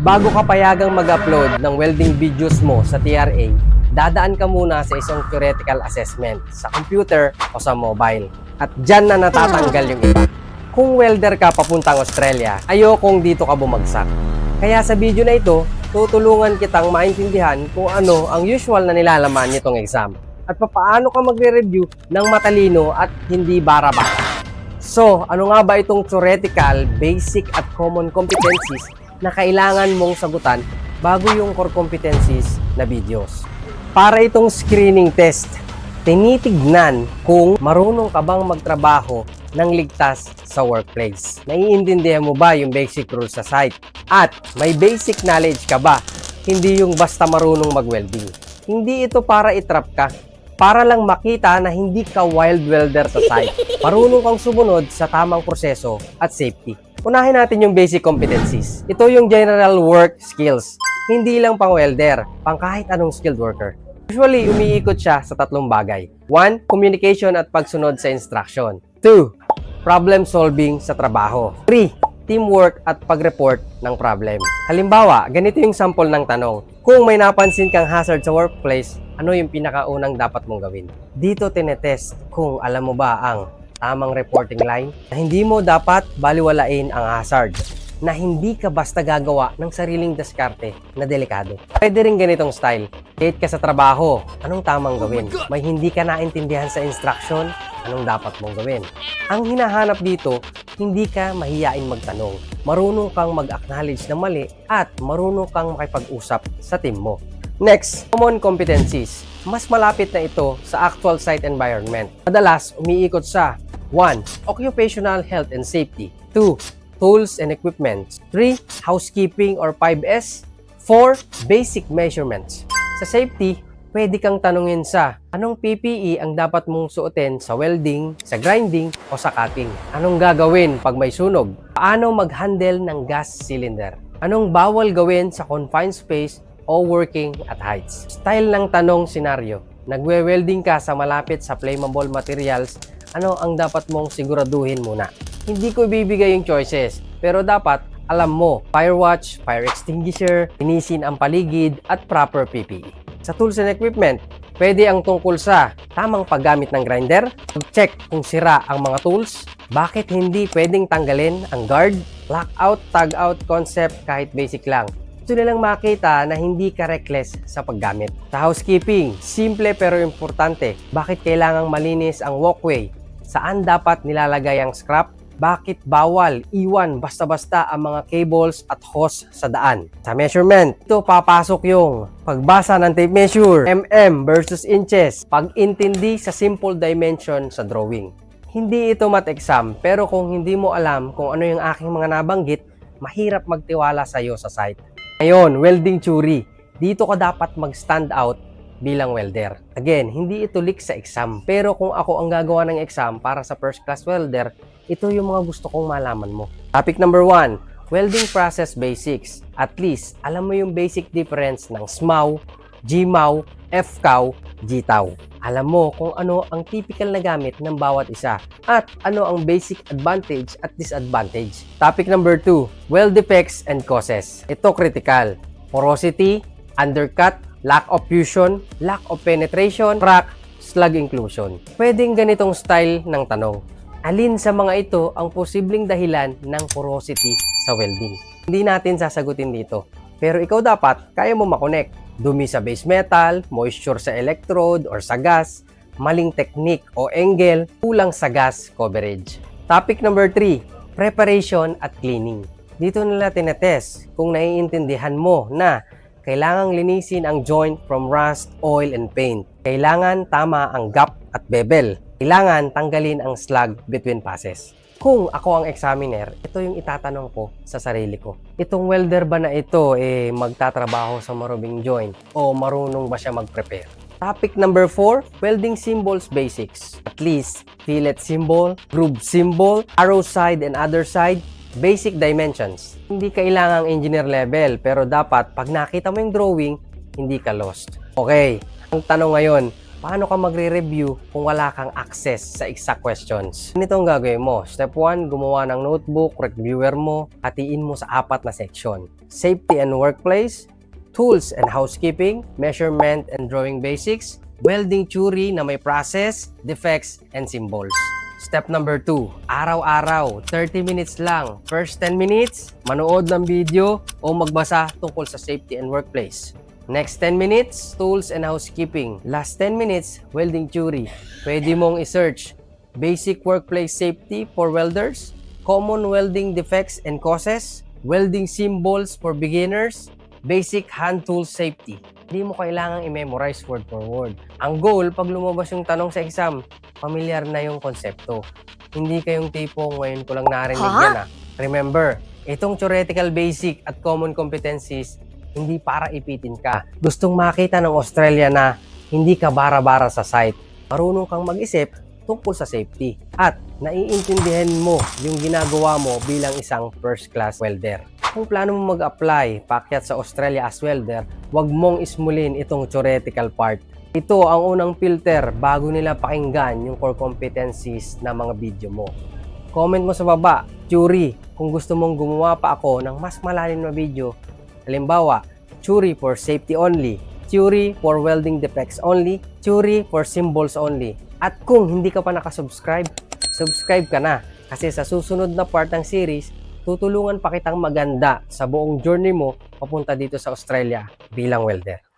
Bago ka payagang mag-upload ng welding videos mo sa TRA, dadaan ka muna sa isang theoretical assessment sa computer o sa mobile. At dyan na natatanggal yung iba. Kung welder ka papuntang Australia, ayokong dito ka bumagsak. Kaya sa video na ito, tutulungan kitang maintindihan kung ano ang usual na nilalaman nitong exam at papaano ka magre-review ng matalino at hindi bara-bara. So, ano nga ba itong theoretical, basic at common competencies na kailangan mong sagutan bago yung core competencies na videos? Para itong screening test, tinitignan kung marunong ka bang magtrabaho ng ligtas sa workplace. Naiintindihan mo ba yung basic rules sa site? At may basic knowledge ka ba? Hindi yung basta marunong mag-welding. Hindi ito para itrap ka. Para lang makita na hindi ka wild welder sa site. Marunong kang sumunod sa tamang proseso at safety. Unahin natin yung basic competencies. Ito yung general work skills. Hindi lang pang welder, pang kahit anong skilled worker. Usually, umiikot siya sa tatlong bagay. 1. Communication at pagsunod sa instruction. 2. Problem solving sa trabaho. 3. Teamwork at pag-report ng problem. Halimbawa, ganito yung sample ng tanong. Kung may napansin kang hazard sa workplace, ano yung pinakaunang dapat mong gawin? Dito tinetest kung alam mo ba ang tamang reporting line na hindi mo dapat baliwalain ang hazard, na hindi ka basta gagawa ng sariling diskarte na delikado. Pwede rin ganitong style. Late ka sa trabaho, anong tamang gawin? May hindi ka naintindihan sa instruction, anong dapat mong gawin? Ang hinahanap dito, hindi ka mahiyain magtanong. Marunong kang mag-acknowledge ng mali at marunong kang makipag-usap sa team mo. Next, common competencies. Mas malapit na ito sa actual site environment. Madalas, umiikot sa 1. Occupational health and safety. 2. Tools and equipment. 3. Housekeeping or 5S. 4. Basic measurements. Sa safety, pwede kang tanungin sa anong PPE ang dapat mong suotin sa welding, sa grinding, o sa cutting. Anong gagawin pag may sunog? Paano mag-handle ng gas cylinder? Anong bawal gawin sa confined space o working at heights? Style ng tanong senaryo. Nagwe-welding ka sa malapit sa flammable materials, ano ang dapat mong siguraduhin muna? Hindi ko ibibigay yung choices, pero dapat alam mo, firewatch, fire extinguisher, linisin ang paligid, at proper PPE. Sa tools and equipment, pwede ang tungkol sa tamang paggamit ng grinder, check kung sira ang mga tools, bakit hindi pwedeng tanggalin ang guard, lockout, tag-out concept kahit basic lang. Gusto nilang makita na hindi ka reckless sa paggamit. Sa housekeeping, simple pero importante. Bakit kailangang malinis ang walkway? Saan dapat nilalagay ang scrap? Bakit bawal iwan basta-basta ang mga cables at hose sa daan? Sa measurement, ito papasok yung pagbasa ng tape measure, mm versus inches, pag-intindi sa simple dimension sa drawing. Hindi ito math exam, pero kung hindi mo alam kung ano yung aking mga nabanggit, mahirap magtiwala sa iyo sa site. Ngayon, welding theory. Dito ka dapat mag-stand out bilang welder. Again, hindi ito leak sa exam. Pero kung ako ang gagawa ng exam para sa first class welder, ito yung mga gusto kong malaman mo. Topic number 1, welding process basics. At least, alam mo yung basic difference ng SMAW, GMAW, FCAW, GTAW. Alam mo kung ano ang typical na gamit ng bawat isa at ano ang basic advantage at disadvantage. Topic number 2, weld defects and causes. Ito critical. Porosity, undercut, lack of fusion, lack of penetration, crack, slug inclusion. Pwedeng ganitong style ng tanong. Alin sa mga ito ang posibleng dahilan ng porosity sa welding? Hindi natin sasagutin dito. Pero ikaw dapat kaya mo makonect. Dumi sa base metal, moisture sa electrode or sa gas, maling technique o angle, kulang sa gas coverage. Topic number 3, preparation at cleaning. Dito nila tinetest kung naiintindihan mo na kailangang linisin ang joint from rust, oil, and paint. Kailangan tama ang gap at bevel. Kailangan tanggalin ang slug between passes. Kung ako ang examiner, ito yung itatanong ko sa sarili ko. Itong welder ba na ito magtatrabaho sa marubing joint o marunong ba siya mag-prepare? Topic number 4, welding symbols basics. At least, fillet symbol, groove symbol, arrow side and other side, basic dimensions. Hindi kailangang engineer level, pero dapat pag nakita mo yung drawing, hindi ka lost. Okay, ang tanong ngayon, Paano ka magre-review kung wala kang access sa exact questions? Ganito ang gagawin mo. Step 1, gumawa ng notebook, reviewer mo, hatiin mo sa 4 na section. Safety and workplace, tools and housekeeping, measurement and drawing basics, welding theory na may process, defects, and symbols. Step number 2, araw-araw, 30 minutes lang. First 10 minutes, manood ng video o magbasa tungkol sa safety and workplace. Next 10 minutes, tools and housekeeping. Last 10 minutes, welding theory. Pwede mong i-search basic workplace safety for welders, common welding defects and causes, welding symbols for beginners, basic hand tool safety. Hindi mo kailangang i-memorize word for word. Ang goal, pag lumabas yung tanong sa exam, familiar na yung konsepto. Hindi kayong tipong ngayon ko lang narinig yan. Remember, itong theoretical basic at common competencies, hindi para ipitin ka. Gustong makita ng Australia na hindi ka bara-bara sa site. Marunong kang mag-isip tungkol sa safety. At naiintindihan mo yung ginagawa mo bilang isang first-class welder. Kung plano mo mag-apply, paakyat sa Australia as welder, huwag mong ismulin itong theoretical part. Ito ang unang filter bago nila pakinggan yung core competencies na mga video mo. Comment mo sa baba, theory, kung gusto mong gumawa pa ako ng mas malalim na video. Halimbawa, theory for safety only, theory for welding defects only, theory for symbols only. At kung hindi ka pa nakasubscribe, subscribe ka na. Kasi sa susunod na part ng series, tutulungan pa kitang maganda sa buong journey mo papunta dito sa Australia bilang welder.